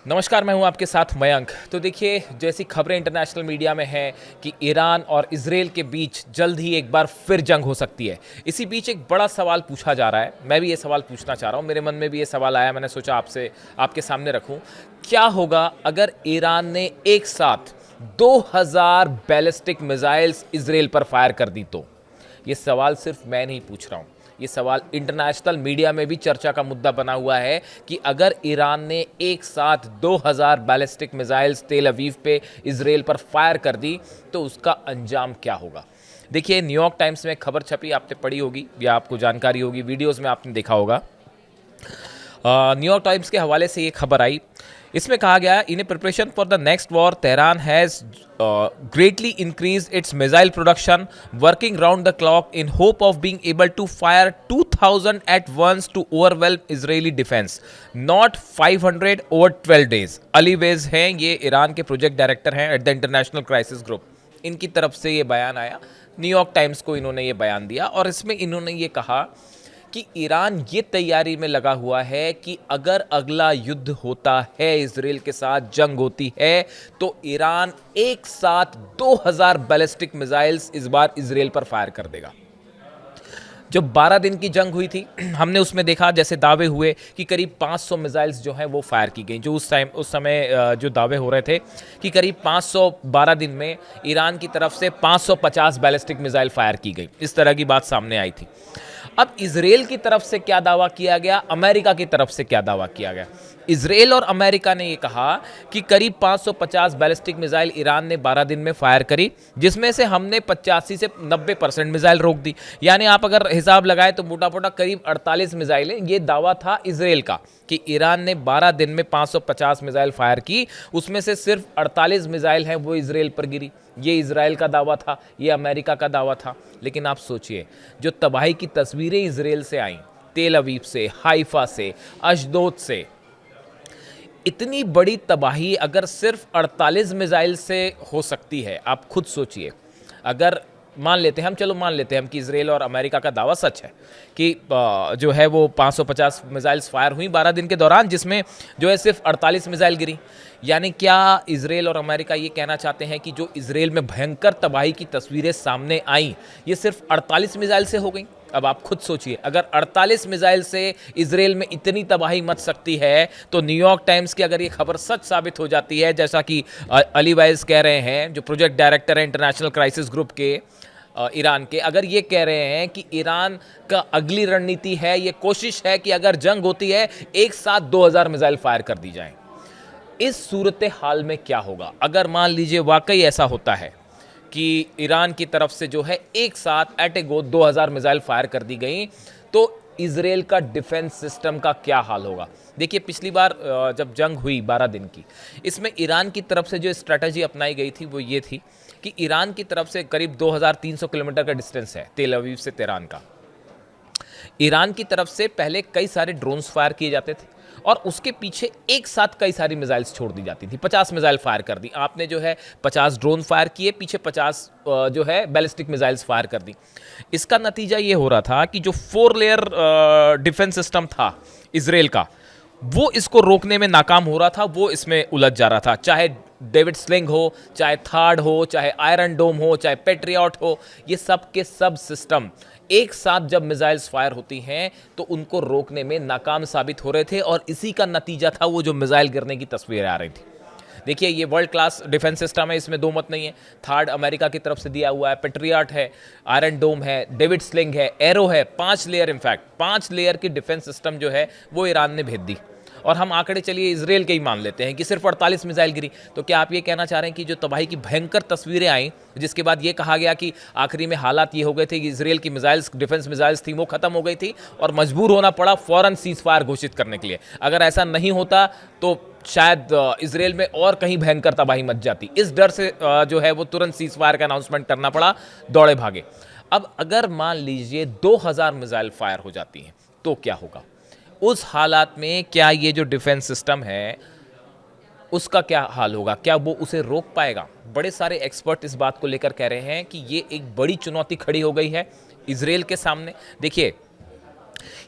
नमस्कार, मैं हूं आपके साथ मयंक। तो देखिए, जैसी खबरें इंटरनेशनल मीडिया में हैं कि ईरान और इजराइल के बीच जल्द ही एक बार फिर जंग हो सकती है। इसी बीच एक बड़ा सवाल पूछा जा रहा है। मैं भी ये सवाल पूछना चाह रहा हूं, मेरे मन में भी ये सवाल आया, मैंने सोचा आपसे आपके सामने रखूं। क्या होगा अगर ईरान ने एक साथ 2000 बैलिस्टिक मिसाइल्स इजराइल पर फायर कर दी? तो ये सवाल सिर्फ मैं नहीं पूछ रहा हूं, ये सवाल इंटरनेशनल मीडिया में भी चर्चा का मुद्दा बना हुआ है कि अगर ईरान ने एक साथ 2000 बैलिस्टिक मिसाइल्स तेल अवीव पे इजराइल पर फायर कर दी तो उसका अंजाम क्या होगा। देखिए, न्यूयॉर्क टाइम्स में खबर छपी, आपने पढ़ी होगी या आपको जानकारी होगी, वीडियोस में आपने देखा होगा। न्यूयॉर्क टाइम्स के हवाले से ये खबर आई। इसमें कहा गया, in a preparation for the next war Tehran has greatly increase its missile production, working round the clock in hope of being able to fire 2000 at once to overwhelm Israeli defence, not 500 over 12 days. Ali Vaez हैं, ये Iran के project director हैं at the International Crisis Group. इनकी तरफ से ये बयान आया, न्यूयॉर्क टाइम्स को इन्होंने ये बयान दिया और इसमें इन्होंने ये कहा कि ईरान ये तैयारी में लगा हुआ है कि अगर अगला युद्ध होता है, इजराइल के साथ जंग होती है, तो ईरान एक साथ 2000 बैलिस्टिक मिसाइल्स इस बार इजराइल पर फायर कर देगा। जो 12 दिन की जंग हुई थी, हमने उसमें देखा जैसे दावे हुए कि करीब 500 मिसाइल्स जो हैं वो फायर की गई। जो उस समय जो दावे हो रहे थे कि करीब 512 दिन में ईरान की तरफ से 550 बैलिस्टिक मिसाइल फायर की गई, इस तरह की बात सामने आई थी। अब इजराइल की तरफ से क्या दावा किया गया, अमेरिका की तरफ से क्या दावा किया गया। इजराइल और अमेरिका ने यह कहा कि करीब 550 बैलिस्टिक मिसाइल ईरान ने 12 दिन में फायर करी, जिसमें से हमने 85 से 90% मिसाइल रोक दी। यानी आप अगर हिसाब लगाए तो मोटा मोटा करीब 48 मिसाइलें, ये दावा था इजराइल का कि ईरान ने 12 दिन में 550 मिसाइल फायर की, उसमें से सिर्फ 48 मिसाइल हैं वो इजराइल पर गिरी। ये इजराइल का दावा था, ये अमेरिका का दावा था। लेकिन आप सोचिए, जो तबाही की तस्वीरें इजराइल से आई, तेल अवीव से, हाइफा से, अशदोद से, इतनी बड़ी तबाही अगर सिर्फ 48 मिसाइल से हो सकती है, आप खुद सोचिए। अगर मान लेते हैं हम, चलो मान लेते हैं हम कि इजराइल और अमेरिका का दावा सच है कि जो है वो 550 मिसाइल्स फायर हुई 12 दिन के दौरान, जिसमें जो है सिर्फ 48 मिसाइल गिरी। यानी क्या इजराइल और अमेरिका ये कहना चाहते हैं कि जो इजराइल में भयंकर तबाही की तस्वीरें सामने आई, ये सिर्फ 48 मिसाइल से हो गई? अब आप खुद सोचिए, अगर 48 मिसाइल से इजराइल में इतनी तबाही मच सकती है, तो न्यूयॉर्क टाइम्स की अगर ये खबर सच साबित हो जाती है, जैसा कि अली वैज कह रहे हैं, जो प्रोजेक्ट डायरेक्टर हैं इंटरनेशनल क्राइसिस ग्रुप के ईरान के, अगर ये कह रहे हैं कि ईरान का अगली रणनीति है, ये कोशिश है कि अगर जंग होती है एक साथ 2000 मिसाइल फायर कर दी जाए, इस सूरत हाल में क्या होगा? अगर मान लीजिए वाकई ऐसा होता है कि ईरान की तरफ से जो है एक साथ एट ए गो 2000 मिसाइल फायर कर दी गई, तो इजराइल का डिफेंस सिस्टम का क्या हाल होगा? देखिए, पिछली बार जब जंग हुई 12 दिन की, इसमें ईरान की तरफ से जो स्ट्रैटेजी अपनाई गई थी वो ये थी कि ईरान की तरफ से करीब 2300 किलोमीटर का डिस्टेंस है तेल अवीव से तेहरान का। ईरान की तरफ से पहले कई सारे ड्रोन्स फायर किए जाते थे और उसके पीछे एक साथ कई सारी मिसाइल्स छोड़ दी जाती थी। 50 मिसाइल फायर कर दी आपने, जो है 50 ड्रोन फायर किए, पीछे 50 जो है बैलिस्टिक मिसाइल्स फायर कर दी। इसका नतीजा ये हो रहा था कि जो 4 लेयर डिफेंस सिस्टम था इजराइल का, वो इसको रोकने में नाकाम हो रहा था, वो इसमें उलझ जा रहा था। चाहे डेविड स्लिंग हो, चाहे थार्ड हो, चाहे आयरन डोम हो, चाहे पेट्रियट हो, ये सब के सब सिस्टम एक साथ जब मिसाइल्स फायर होती हैं तो उनको रोकने में नाकाम साबित हो रहे थे और इसी का नतीजा था वो जो मिसाइल गिरने की तस्वीरें आ रही थी। देखिए, ये वर्ल्ड क्लास डिफेंस सिस्टम है, इसमें दो मत नहीं है। थार्ड अमेरिका की तरफ से दिया हुआ है, पेट्रियट है, आयरन डोम है, डेविड स्लिंग है, एरो है, 5 लेयर, इनफैक्ट 5 लेयर की डिफेंस सिस्टम जो है वो ईरान ने भेज दी। और हम आंकड़े चलिए इजराइल के ही मान लेते हैं कि सिर्फ 48 मिसाइल गिरी। तो क्या आप ये कहना चाह रहे हैं कि जो तबाही की भयंकर तस्वीरें आई, जिसके बाद ये कहा गया कि आखिरी में हालात ये हो गए थे कि इजराइल की मिसाइल्स, डिफेंस मिसाइल्स थी, वो खत्म हो गई थी और मजबूर होना पड़ा फौरन सीज फायर घोषित करने के लिए? अगर ऐसा नहीं होता तो शायद इजराइल में और कहीं भयंकर तबाही मच जाती। इस डर से जो है वो तुरंत सीज फायर का अनाउंसमेंट करना पड़ा, दौड़े भागे। अब अगर मान लीजिए 2000 मिसाइल फायर हो जाती हैं तो क्या होगा? उस हालात में क्या ये जो डिफेंस सिस्टम है उसका क्या हाल होगा? क्या वो उसे रोक पाएगा? बड़े सारे एक्सपर्ट इस बात को लेकर कह रहे हैं कि ये एक बड़ी चुनौती खड़ी हो गई है इजराइल के सामने। देखिए,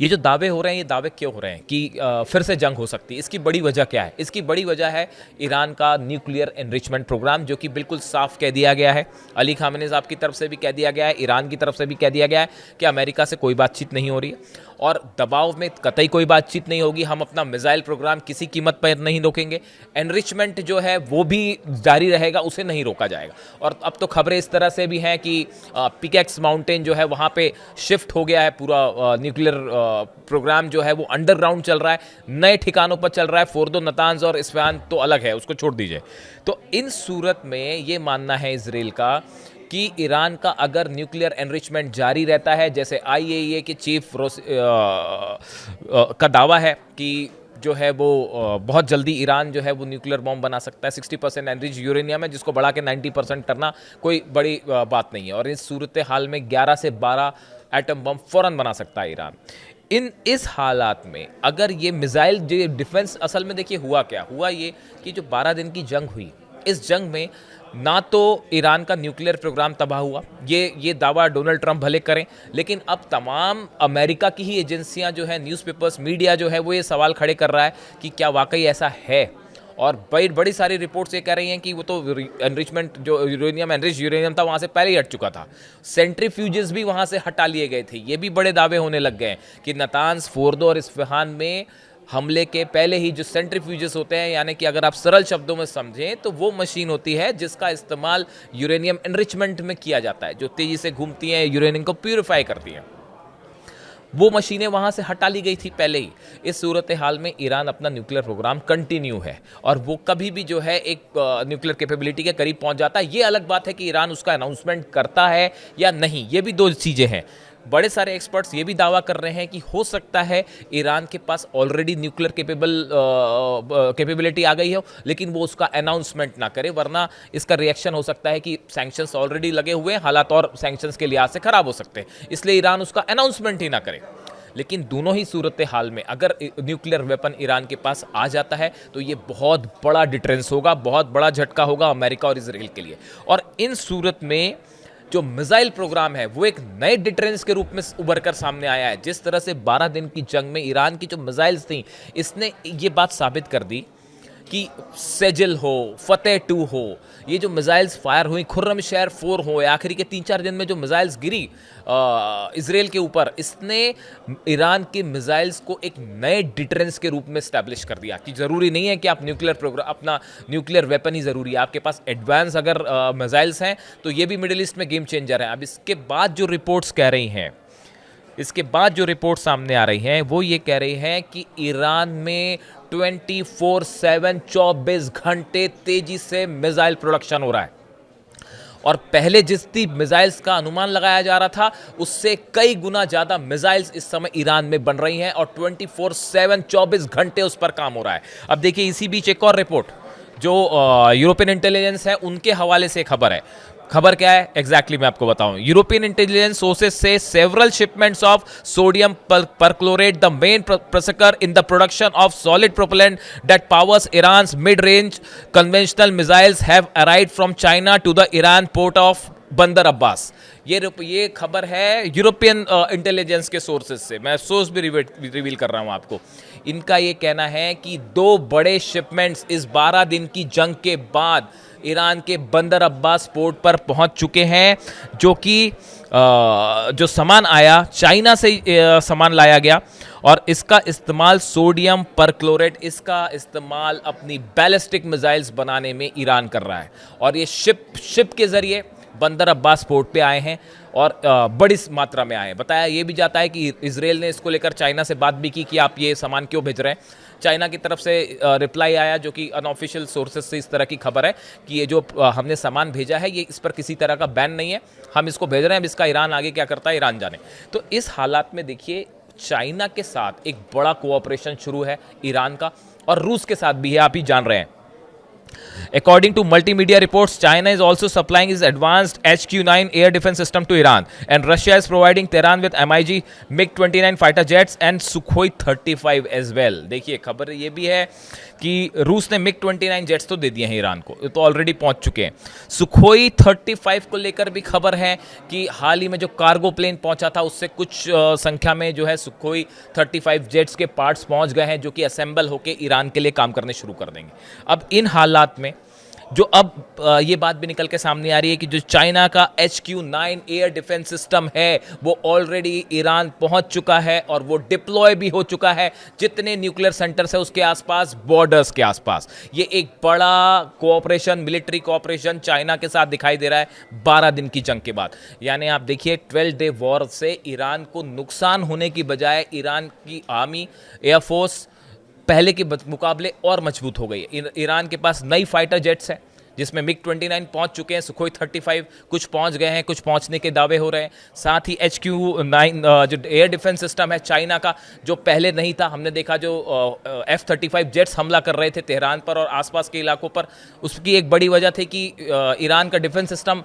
ये जो दावे हो रहे हैं, ये दावे क्यों हो रहे हैं कि फिर से जंग हो सकती है? इसकी बड़ी वजह क्या है? इसकी बड़ी वजह है ईरान का न्यूक्लियर एनरिचमेंट प्रोग्राम, जो कि बिल्कुल साफ कह दिया गया है। अली खामेनी साहब की तरफ से भी कह दिया गया है, ईरान की तरफ से भी कह दिया गया है कि अमेरिका से कोई बातचीत नहीं हो रही है और दबाव में कतई कोई बातचीत नहीं होगी। हम अपना मिसाइल प्रोग्राम किसी कीमत पर नहीं रोकेंगे। एनरिचमेंट जो है वो भी जारी रहेगा, उसे नहीं रोका जाएगा। और अब तो खबरें इस तरह से भी हैं कि पिकेक्स माउंटेन जो है वहाँ पे शिफ्ट हो गया है, पूरा न्यूक्लियर प्रोग्राम जो है वो अंडरग्राउंड चल रहा है, नए ठिकानों पर चल रहा है। फोर्दो, नतांज और इस्फहान तो अलग है, उसको छोड़ दीजिए। तो इन सूरत में ये मानना है इजराइल का कि ईरान का अगर न्यूक्लियर एनरिचमेंट जारी रहता है, जैसे आईएईए के चीफ का दावा है कि जो है वो बहुत जल्दी ईरान जो है वो न्यूक्लियर बॉम्ब बना सकता है। 60% एनरिच यूरेनियम है, जिसको बढ़ा के 90% करना कोई बड़ी बात नहीं है। और इस सूरत हाल में 11 से 12 एटम बम फ़ौरन बना सकता है ईरान। इस हालात में अगर ये मिसाइल जो डिफेंस, असल में देखिए हुआ क्या हुआ, ये कि जो 12 दिन की जंग हुई, इस जंग में ना तो ईरान का न्यूक्लियर प्रोग्राम तबाह हुआ, ये दावा डोनाल्ड ट्रंप भले करें, लेकिन अब तमाम अमेरिका की ही एजेंसियां जो है, न्यूज़पेपर्स, मीडिया जो है वो ये सवाल खड़े कर रहा है कि क्या वाकई ऐसा है। और बड़ी सारी रिपोर्ट्स ये कह रही हैं कि वो तो एनरिचमेंट, जो यूरेनियम, एनरिच यूरेनियम था, वहाँ से पहले ही हट चुका था। सेंट्रीफ्यूजेस भी वहाँ से हटा लिए गए थे। ये भी बड़े दावे होने लग गए हैं कि नतांज, फोर्दो और इस्फहान में हमले के पहले ही जो सेंट्रीफ्यूजेस होते हैं, यानी कि अगर आप सरल शब्दों में समझें तो वो मशीन होती है जिसका इस्तेमाल यूरेनियम एनरिचमेंट में किया जाता है, जो तेज़ी से घूमती हैं, यूरेनियम को प्यूरिफाई करती हैं। वो मशीनें वहाँ से हटा ली गई थी पहले ही। इस सूरत हाल में ईरान अपना न्यूक्लियर प्रोग्राम कंटिन्यू है और वो कभी भी जो है एक न्यूक्लियर कैपेबिलिटी के करीब पहुँच जाता है। ये अलग बात है कि ईरान उसका अनाउंसमेंट करता है या नहीं, ये भी दो चीज़ें हैं। बड़े सारे एक्सपर्ट्स ये भी दावा कर रहे हैं कि हो सकता है ईरान के पास ऑलरेडी न्यूक्लियर कैपेबिलिटी आ गई हो, लेकिन वो उसका अनाउंसमेंट ना करे, वरना इसका रिएक्शन हो सकता है कि सैंक्शंस ऑलरेडी लगे हुए हैं, हालात और सैंक्शंस के लिहाज से खराब हो सकते हैं, इसलिए ईरान उसका अनाउंसमेंट ही ना करे। लेकिन दोनों ही सूरत हाल में अगर न्यूक्लियर वेपन ईरान के पास आ जाता है तो ये बहुत बड़ा डिटरेंस होगा, बहुत बड़ा झटका होगा अमेरिका और इजराइल के लिए। और इन सूरत में जो मिसाइल प्रोग्राम है वो एक नए डिटरेंस के रूप में उभर कर सामने आया है। जिस तरह से 12 दिन की जंग में ईरान की जो मिसाइल्स थी, इसने ये बात साबित कर दी कि सेजिल हो, फतेह 2 हो, ये जो मिसाइल्स फायर हुई, खुर्रम शहर 4 हो, आखिरी के 3-4 दिन में जो मिसाइल्स गिरी इजराइल के ऊपर, इसने ईरान के मिसाइल्स को एक नए डिटरेंस के रूप में स्टैब्लिश कर दिया कि ज़रूरी नहीं है कि आप न्यूक्लियर प्रोग्राम, अपना न्यूक्लियर वेपन ही ज़रूरी है, आपके पास एडवांस अगर मिसाइल्स हैं तो ये भी मिडिल ईस्ट में गेम चेंजर है। अब इसके बाद जो रिपोर्ट्स कह रही हैं, इसके बाद जो रिपोर्ट सामने आ रही हैं वो ये कह रही हैं कि ईरान में 24/7 24 घंटे तेजी से मिसाइल प्रोडक्शन हो रहा है और पहले जितनी मिसाइल्स का अनुमान लगाया जा रहा था उससे कई गुना ज़्यादा मिसाइल्स इस समय ईरान में बन रही हैं और 24/7 24 घंटे उस पर काम हो रहा है। अब देखिए, इसी बीच एक और रिपोर्ट जो यूरोपियन इंटेलिजेंस है उनके हवाले से खबर है। खबर क्या है एग्जैक्टली मैं आपको बताऊं। यूरोपियन इंटेलिजेंस सोर्सेस से several shipments of sodium perchlorate, the main processor in the production of solid propellant that powers Iran's mid range conventional missiles have arrived from China to the Iran port of Bandar Abbas. ये खबर है European intelligence के sources से, मैं source भी reveal कर रहा हूं आपको। इनका ये कहना है कि 2 बड़े शिपमेंट्स इस 12 दिन की जंग के बाद ईरान के बंदर अब्बास पोर्ट पर पहुंच चुके हैं, जो कि जो सामान आया चाइना से सामान लाया गया और इसका इस्तेमाल सोडियम परक्लोरेट, इसका इस्तेमाल अपनी बैलिस्टिक मिसाइल्स बनाने में ईरान कर रहा है और ये शिप के जरिए बंदर अब्बास पोर्ट पे आए हैं और बड़ी मात्रा में आए हैं। बताया ये भी जाता है कि इजराइल ने इसको लेकर चाइना से बात भी की कि आप ये सामान क्यों भेज रहे हैं। चाइना की तरफ से रिप्लाई आया, जो कि अनऑफिशियल सोर्सेज से इस तरह की खबर है कि ये जो हमने सामान भेजा है ये इस पर किसी तरह का बैन नहीं है, हम इसको भेज रहे हैं, अब इसका ईरान आगे क्या करता है ईरान जाने। तो इस हालात में देखिए, चाइना के साथ एक बड़ा कोऑपरेशन शुरू है ईरान का और रूस के साथ भी है, आप ही जान रहे हैं। According to multimedia reports, China is also supplying its advanced HQ-9 air defense system to Iran, and Russia is providing Tehran with MiG MiG-29 fighter jets and Sukhoi 35 as well. देखिए खबर ये भी है कि रूस ने MiG-29 जेट्स तो दे दिए हैं ईरान को, तो ऑलरेडी पहुंच चुके हैं। सुखोई 35 को लेकर भी खबर है कि हाल ही में जो कार्गो प्लेन पहुंचा था उससे कुछ संख्या में जो है सुखोई 35 जेट्स के पार्ट्स पहुंच गए हैं, जो कि असेंबल होकर ईरान के लिए काम करने शुरू कर देंगे। अब इन हालात में जो अब ये बात भी निकल के सामने आ रही है कि जो चाइना का HQ-9 एयर डिफेंस सिस्टम है वो ऑलरेडी ईरान पहुंच चुका है और वो डिप्लॉय भी हो चुका है जितने न्यूक्लियर सेंटर्स है उसके आसपास, बॉर्डर्स के आसपास। ये एक बड़ा कोऑपरेशन, मिलिट्री कोऑपरेशन चाइना के साथ दिखाई दे रहा है 12 दिन की जंग के बाद। यानी आप देखिए 12 डे वॉर से ईरान को नुकसान होने की बजाय ईरान की आर्मी, एयरफोर्स पहले के मुकाबले और मजबूत हो गई है। ईरान के पास नई फाइटर जेट्स हैं जिसमें MiG-29 पहुंच चुके हैं, सुखोई 35 कुछ पहुंच गए हैं, कुछ पहुंचने के दावे हो रहे हैं। साथ ही HQ-9 जो एयर डिफेंस सिस्टम है चाइना का, जो पहले नहीं था, हमने देखा जो F-35 जेट्स हमला कर रहे थे तेहरान पर और आसपास के इलाकों पर, उसकी एक बड़ी वजह थी कि ईरान का डिफेंस सिस्टम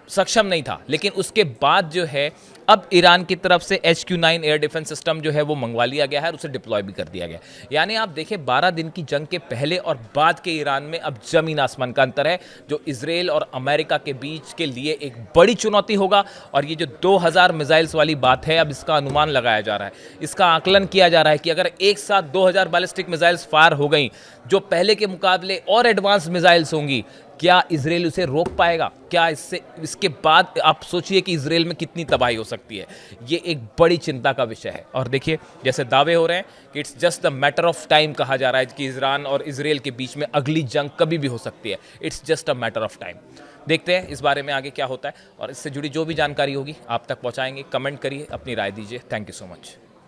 सक्षम नहीं था। लेकिन उसके बाद जो है अब ईरान की तरफ से HQ-9 एयर डिफेंस सिस्टम जो है वो मंगवा लिया गया है और उसे डिप्लॉय भी कर दिया गया। यानी आप देखें 12 दिन की जंग के पहले और बाद के ईरान में अब जमीन आसमान का अंतर है, जो इजराइल और अमेरिका के बीच के लिए एक बड़ी चुनौती होगा। और ये जो 2000 मिसाइल्स वाली बात है, अब इसका अनुमान लगाया जा रहा है, इसका आकलन किया जा रहा है कि अगर एक साथ 2000 बैलिस्टिक मिसाइल्स फायर हो गई जो पहले के मुकाबले और एडवांस मिसाइल्स होंगी, क्या इजराइल उसे रोक पाएगा? क्या इसके बाद आप सोचिए कि इजराइल में कितनी तबाही हो सकती है। ये एक बड़ी चिंता का विषय है। और देखिए जैसे दावे हो रहे हैं कि it's just the matter of time, कहा जा रहा है कि ईरान और इजराइल के बीच में अगली जंग कभी भी हो सकती है। It's just a matter of time. देखते हैं इस बारे में आगे क्या होता है और इससे जुड़ी जो भी जानकारी होगी आप तक पहुंचाएंगे। कमेंट करिए, अपनी राय दीजिए। Thank you so much.